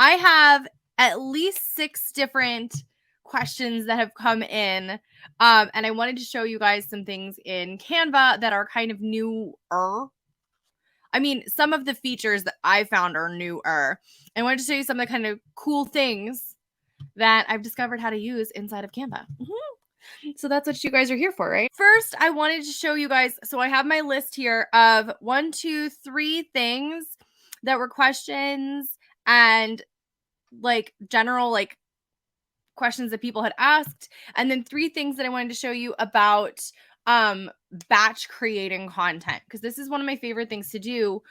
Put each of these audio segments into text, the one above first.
I have at least 6 different questions that have come in. And I wanted to show you guys some things in Canva that are kind of newer. I mean, some of the features that I found are newer. I wanted to show you some of the kind of cool things that I've discovered how to use inside of Canva. So that's what you guys are here for, right? First, I wanted to show you guys. So I have my list here of 1, 2, 3 things that were questions and like general like questions that people had asked, and then 3 things that I wanted to show you about batch creating content, because this is one of my favorite things to do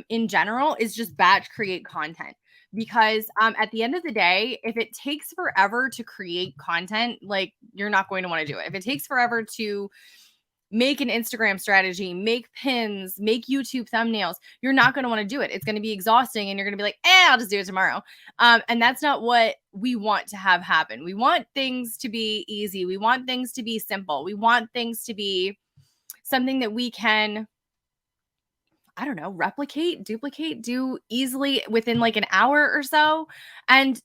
in general, is just batch create content. Because at the end of the day, if it takes forever to create content, like, you're not going to want to do it. If it takes forever to make an Instagram strategy, make pins, make YouTube thumbnails, you're not going to want to do it. It's going to be exhausting and you're going to be like, I'll just do it tomorrow. And that's not what we want to have happen. We want things to be easy. We want things to be simple. We want things to be something that we can, I don't know, replicate, duplicate, do easily within like an hour or so, and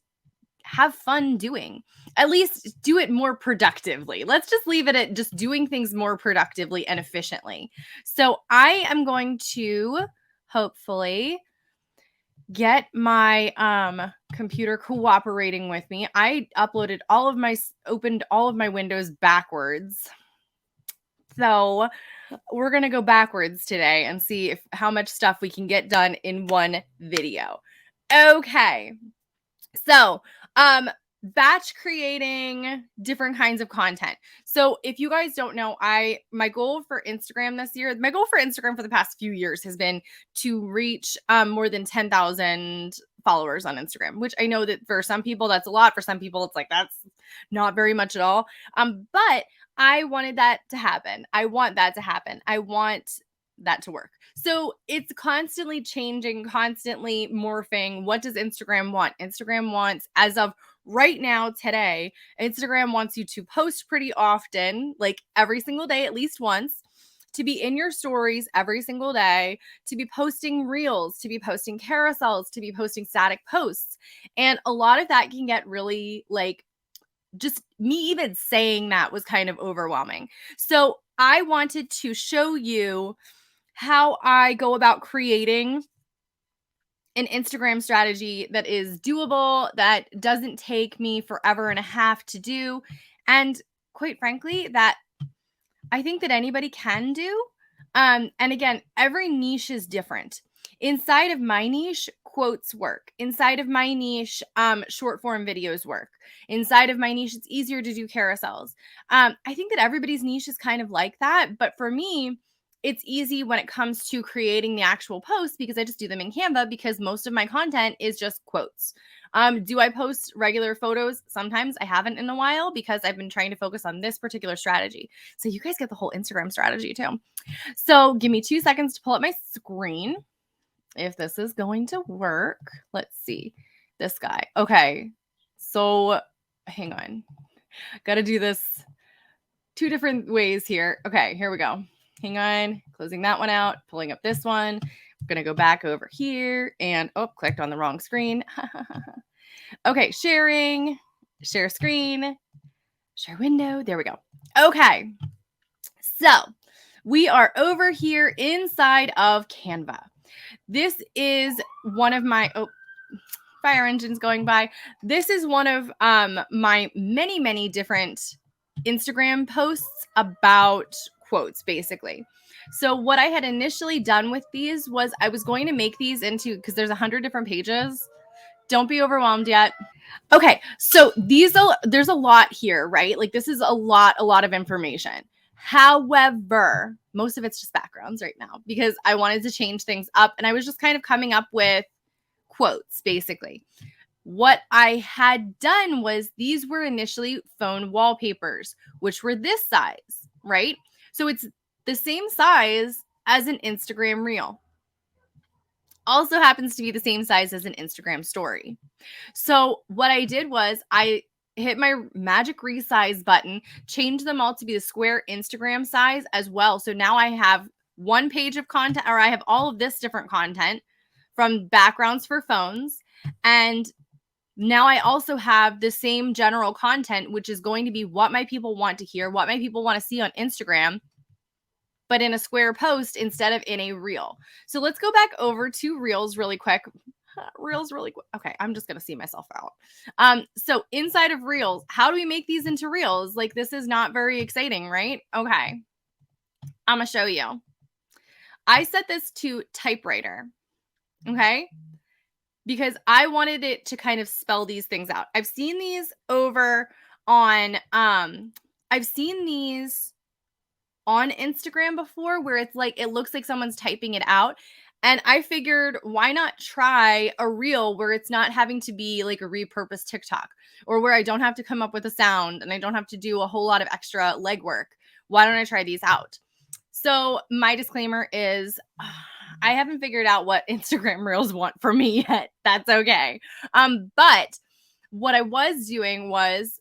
have fun doing. At least do it more productively. Let's just leave it at just doing things more productively and efficiently. So I am going to hopefully get my computer cooperating with me. I opened all of my windows backwards. So we're going to go backwards today and see how much stuff we can get done in one video. Okay. So, batch creating different kinds of content. So if you guys don't know, my goal for Instagram for the past few years has been to reach more than 10,000 followers on Instagram, which I know that for some people that's a lot. For some people it's like, that's not very much at all. But I wanted that to happen. I want that to happen. I want that to work. So it's constantly changing, constantly morphing. What does Instagram want? Instagram wants, as of right now, today, Instagram wants you to post pretty often, like every single day, at least once, to be in your stories every single day, to be posting reels, to be posting carousels, to be posting static posts. And a lot of that can get really like, just me even saying that was kind of overwhelming. So I wanted to show you how I go about creating an Instagram strategy that is doable, that doesn't take me forever and a half to do, and quite frankly, that I think that anybody can do. And again, every niche is different. Inside of my niche, quotes work. Inside of my niche, short form videos work. Inside of my niche, it's easier to do carousels. I think that everybody's niche is kind of like that. But for me, it's easy when it comes to creating the actual posts because I just do them in Canva, because most of my content is just quotes. Do I post regular photos? Sometimes. I haven't in a while because I've been trying to focus on this particular strategy. So you guys get the whole Instagram strategy too. So give me 2 seconds to pull up my screen. If this is going to work, let's see. This guy. Okay. So hang on. Got to do this 2 different ways here. Okay, here we go. Hang on. Closing that one out. Pulling up this one. I'm going to go back over here and, clicked on the wrong screen. Okay, sharing, share screen, share window. There we go. Okay. So we are over here inside of Canva. This is one of my, fire engines going by. This is one of my many, many different Instagram posts about quotes, basically. So what I had initially done with these was I was going to make these into, because there's 100 different pages. Don't be overwhelmed yet. Okay, so there's a lot here, right? Like this is a lot of information. However, most of it's just backgrounds right now because I wanted to change things up and I was just kind of coming up with quotes, basically. What I had done was these were initially phone wallpapers, which were this size, right? So it's the same size as an Instagram reel. Also happens to be the same size as an Instagram story. So what I did was I hit my magic resize button, change them all to be the square Instagram size as well. So now I have one page of content, or I have all of this different content from backgrounds for phones. And now I also have the same general content, which is going to be what my people want to hear, what my people want to see on Instagram, but in a square post instead of in a reel. So let's go back over to reels really quick. Reels really quick. Okay, I'm just going to see myself out. So inside of reels, how do we make these into reels? Like, this is not very exciting, right? Okay, I'm going to show you. I set this to typewriter, okay? Because I wanted it to kind of spell these things out. I've seen these over on on Instagram before where it's like it looks like someone's typing it out. And I figured, why not try a reel where it's not having to be like a repurposed TikTok, or where I don't have to come up with a sound and I don't have to do a whole lot of extra legwork. Why don't I try these out? So my disclaimer is I haven't figured out what Instagram reels want from me yet. That's okay. But what I was doing was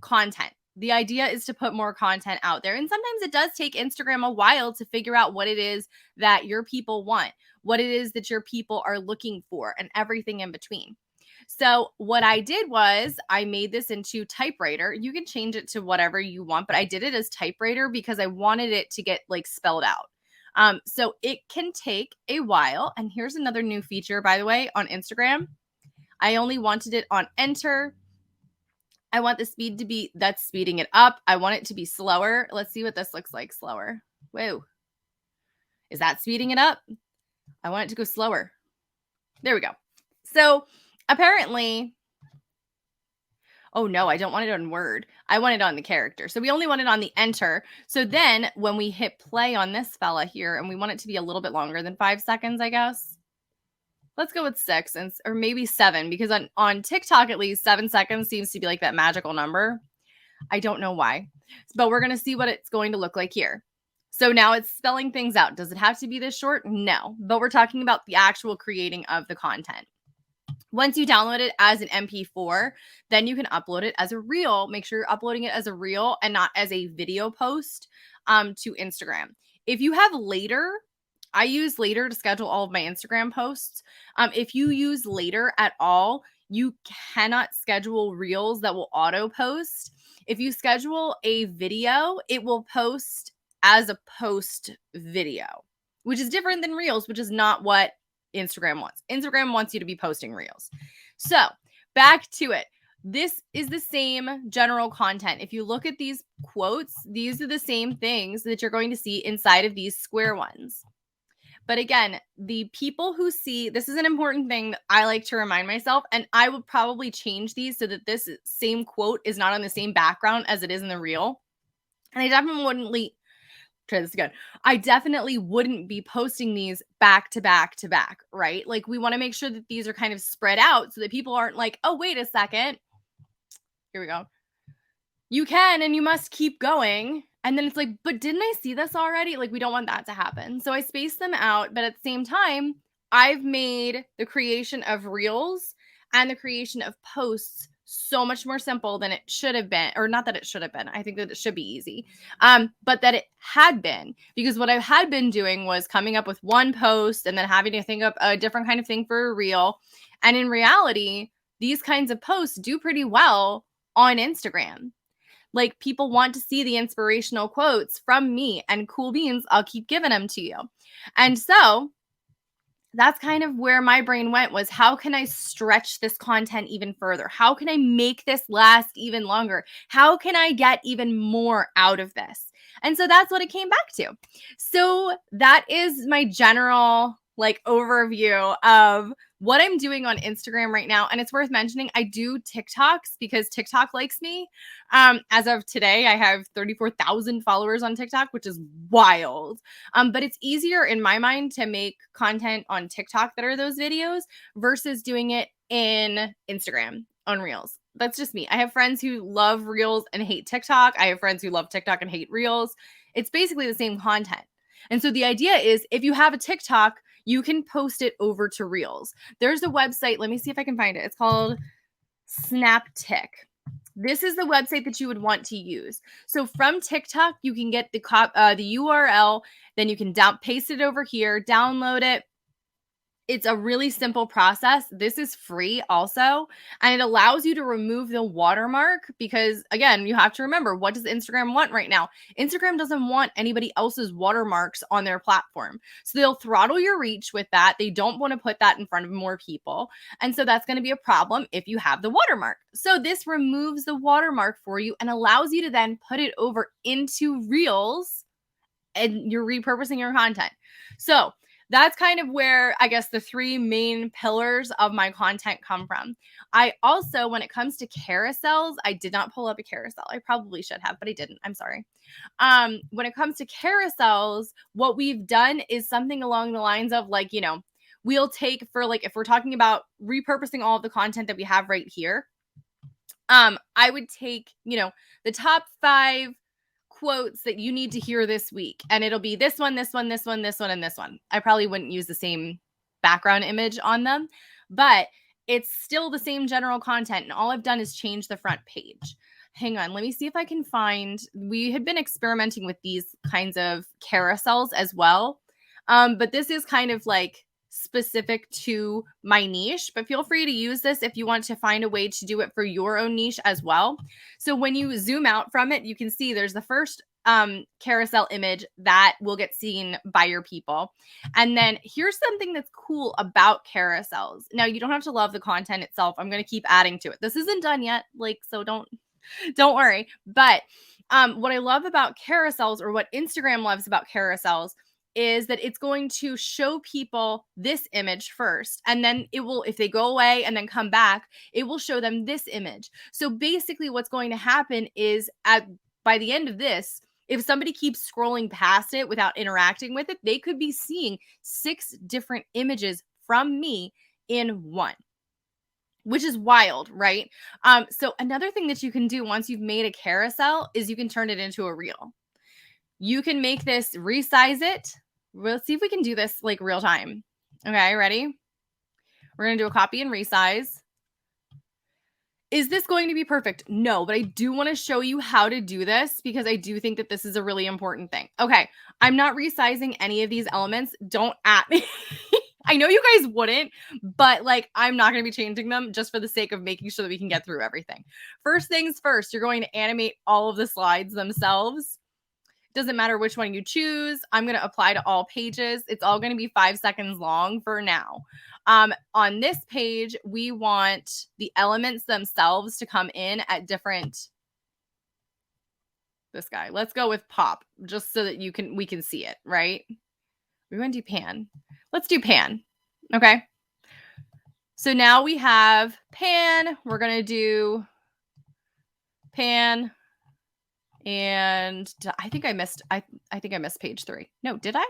content. The idea is to put more content out there. And sometimes it does take Instagram a while to figure out what it is that your people want, what it is that your people are looking for, and everything in between. So what I did was I made this into typewriter. You can change it to whatever you want, but I did it as typewriter because I wanted it to get like spelled out. So it can take a while. And here's another new feature, by the way, on Instagram. I only wanted it on enter. I want the speed to be, that's speeding it up. I want it to be slower. Let's see what this looks like slower. Whoa. Is that speeding it up? I want it to go slower. There we go. So apparently, oh no, I don't want it on Word. I want it on the character. So we only want it on the enter. So then when we hit play on this fella here, and we want it to be a little bit longer than 5 seconds, I guess. Let's go with 6 or maybe 7, because on TikTok, at least 7 seconds seems to be like that magical number. I don't know why, but we're going to see what it's going to look like here. So now it's spelling things out. Does it have to be this short? No, but we're talking about the actual creating of the content. Once you download it as an MP4, then you can upload it as a reel. Make sure you're uploading it as a reel and not as a video post to Instagram. If you have Later, I use Later to schedule all of my Instagram posts. If you use Later at all, you cannot schedule reels that will auto post. If you schedule a video, it will post as a post video, which is different than reels, which is not what Instagram wants. Instagram wants you to be posting reels. So back to it. This is the same general content. If you look at these quotes, these are the same things that you're going to see inside of these square ones. But again, the people who see, this is an important thing that I like to remind myself, and I would probably change these so that this same quote is not on the same background as it is in the reel. And I definitely try this again. I definitely wouldn't be posting these back to back to back, right? Like, we want to make sure that these are kind of spread out so that people aren't like, oh, wait a second. Here we go. You can, and you must keep going. And then it's like, but didn't I see this already? Like, we don't want that to happen. So I space them out. But at the same time, I've made the creation of reels and the creation of posts so much more simple than it should have been. Or not that it should have been. I think that it should be easy. But that it had been. Because what I had been doing was coming up with one post and then having to think up a different kind of thing for a reel. And in reality, these kinds of posts do pretty well on Instagram. Like, people want to see the inspirational quotes from me, and cool beans, I'll keep giving them to you. And so that's kind of where my brain went, was how can I stretch this content even further? How can I make this last even longer? How can I get even more out of this? And so that's what it came back to. So that is my general overview of what I'm doing on Instagram right now. And it's worth mentioning, I do TikToks because TikTok likes me. As of today, I have 34,000 followers on TikTok, which is wild. But it's easier in my mind to make content on TikTok that are those videos versus doing it in Instagram on Reels. That's just me. I have friends who love Reels and hate TikTok. I have friends who love TikTok and hate Reels. It's basically the same content. And so the idea is, if you have a TikTok, you can post it over to Reels. There's a website. Let me see if I can find it. It's called Snaptick. This is the website that you would want to use. So from TikTok, you can get the URL. Then you can paste it over here, download it, It's a really simple process. This is free also, and it allows you to remove the watermark because, again, you have to remember, what does Instagram want right now? Instagram doesn't want anybody else's watermarks on their platform. So they'll throttle your reach with that. They don't want to put that in front of more people. And so that's going to be a problem if you have the watermark. So this removes the watermark for you and allows you to then put it over into Reels, and you're repurposing your content. So that's kind of where I guess the three main pillars of my content come from. I also, when it comes to carousels, I did not pull up a carousel. I probably should have, but I didn't. I'm sorry. When it comes to carousels, what we've done is something along the lines of like, we'll take for like, if we're talking about repurposing all of the content that we have right here, I would take, the top 5 quotes that you need to hear this week. And it'll be this one, this one, this one, this one, and this one. I probably wouldn't use the same background image on them, but it's still the same general content. And all I've done is change the front page. Hang on, let me see if I can find, we had been experimenting with these kinds of carousels as well. But this is kind of like specific to my niche, but feel free to use this if you want to find a way to do it for your own niche as well. So when you zoom out from it, you can see there's the first carousel image that will get seen by your people. And then here's something that's cool about carousels. Now, you don't have to love the content itself. I'm going to keep adding to it. This isn't done yet, so don't worry. But what I love about carousels, or what Instagram loves about carousels, is that it's going to show people this image first, and then it will, if they go away and then come back, it will show them this image. So basically what's going to happen is by the end of this, if somebody keeps scrolling past it without interacting with it, they could be seeing 6 different images from me in one, which is wild, right? So another thing that you can do once you've made a carousel is you can turn it into a reel. You can make this, resize it. We'll see if we can do this like real time. Okay, ready? We're going to do a copy and resize. Is this going to be perfect? No, but I do want to show you how to do this because I do think that this is a really important thing. Okay, I'm not resizing any of these elements. Don't at me. I know you guys wouldn't, but I'm not going to be changing them just for the sake of making sure that we can get through everything. First things first, you're going to animate all of the slides themselves. Doesn't matter which one you choose. I'm going to apply to all pages. It's all going to be 5 seconds long for now. On this page, we want the elements themselves to come in at different. This guy. Let's go with pop, just so that we can see it, right? We're going to do pan. Let's do pan. Okay. So now we have pan. We're going to do pan. And I think I missed page 3. No, did I?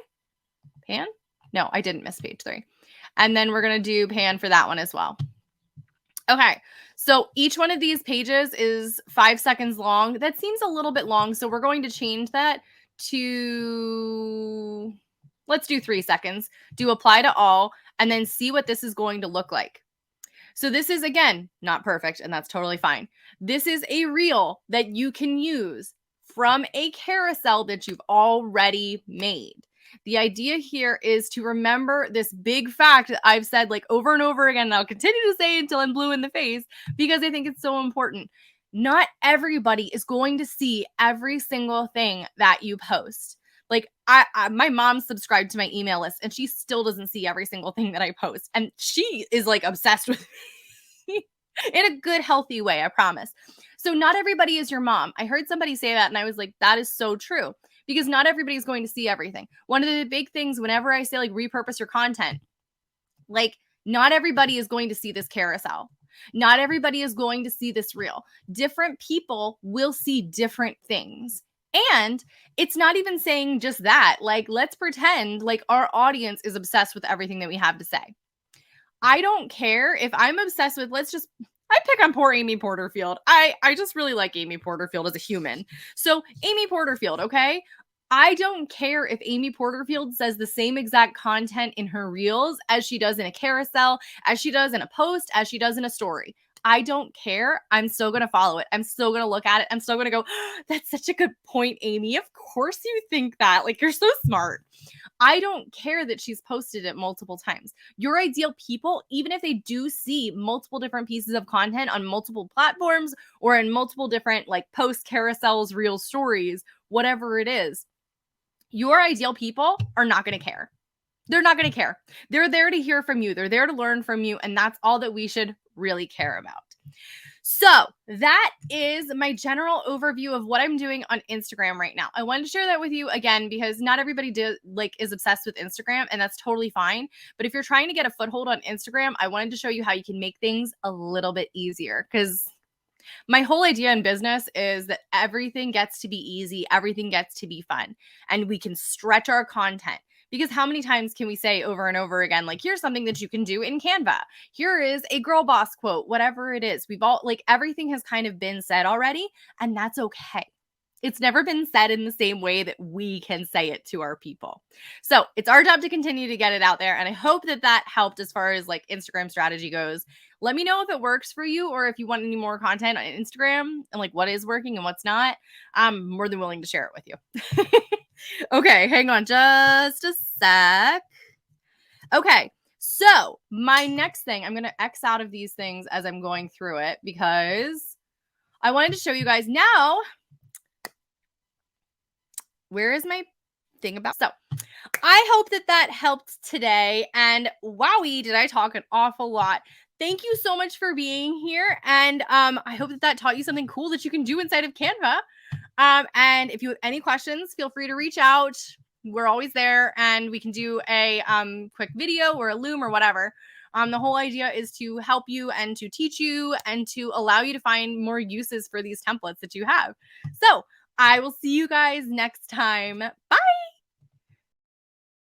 Pan? No, I didn't miss page 3. And then we're going to do pan for that one as well. Okay. So each one of these pages is 5 seconds long. That seems a little bit long. So we're going to change that to, let's do 3 seconds. Do apply to all, and then see what this is going to look like. So this is, again, not perfect, and that's totally fine. This is a reel that you can use from a carousel that you've already made. The idea here is to remember this big fact that I've said over and over again, and I'll continue to say until I'm blue in the face because I think it's so important. Not everybody is going to see every single thing that you post. My mom subscribed to my email list and she still doesn't see every single thing that I post. And she is obsessed with me in a good, healthy way, I promise. So not everybody is your mom. I heard somebody say that and I was like, that is so true, because not everybody is going to see everything. One of the big things whenever I say repurpose your content, not everybody is going to see this carousel. Not everybody is going to see this reel. Different people will see different things. And it's not even saying just that. Let's pretend our audience is obsessed with everything that we have to say. I don't care if I'm obsessed with, I pick on poor Amy Porterfield. I just really like Amy Porterfield as a human. So Amy Porterfield, okay? I don't care if Amy Porterfield says the same exact content in her reels as she does in a carousel, as she does in a post, as she does in a story. I don't care. I'm still going to follow it. I'm still going to look at it. I'm still going to go, oh, that's such a good point, Amy. Of course you think that. Like, you're so smart. I don't care that she's posted it multiple times. Your ideal people, even if they do see multiple different pieces of content on multiple platforms or in multiple different like posts, carousels, real stories, whatever it is, your ideal people are not going to care. They're not going to care. They're there to hear from you. They're there to learn from you. And that's all that we should really care about. So that is my general overview of what I'm doing on Instagram right now. I wanted to share that with you again, because not everybody is obsessed with Instagram, and that's totally fine. But if you're trying to get a foothold on Instagram, I wanted to show you how you can make things a little bit easier, because my whole idea in business is that everything gets to be easy, everything gets to be fun, and we can stretch our content. Because how many times can we say over and over again, like, here's something that you can do in Canva. Here is a girl boss quote, whatever it is. We've all, like, everything has kind of been said already, and that's okay. It's never been said in the same way that we can say it to our people. So it's our job to continue to get it out there. And I hope that that helped as far as like Instagram strategy goes. Let me know if it works for you, or if you want any more content on Instagram and like what is working and what's not. I'm more than willing to share it with you. Okay, hang on just a sec. Okay, so my next thing, I'm going to X out of these things as I'm going through it, because I wanted to show you guys now. Where is my thing about? So I hope that that helped today. And wowie, did I talk an awful lot. Thank you so much for being here. And I hope that that taught you something cool that you can do inside of Canva. And if you have any questions, feel free to reach out. We're always there, and we can do a quick video or a Loom or whatever. The whole idea is to help you and to teach you and to allow you to find more uses for these templates that you have. So I will see you guys next time. Bye.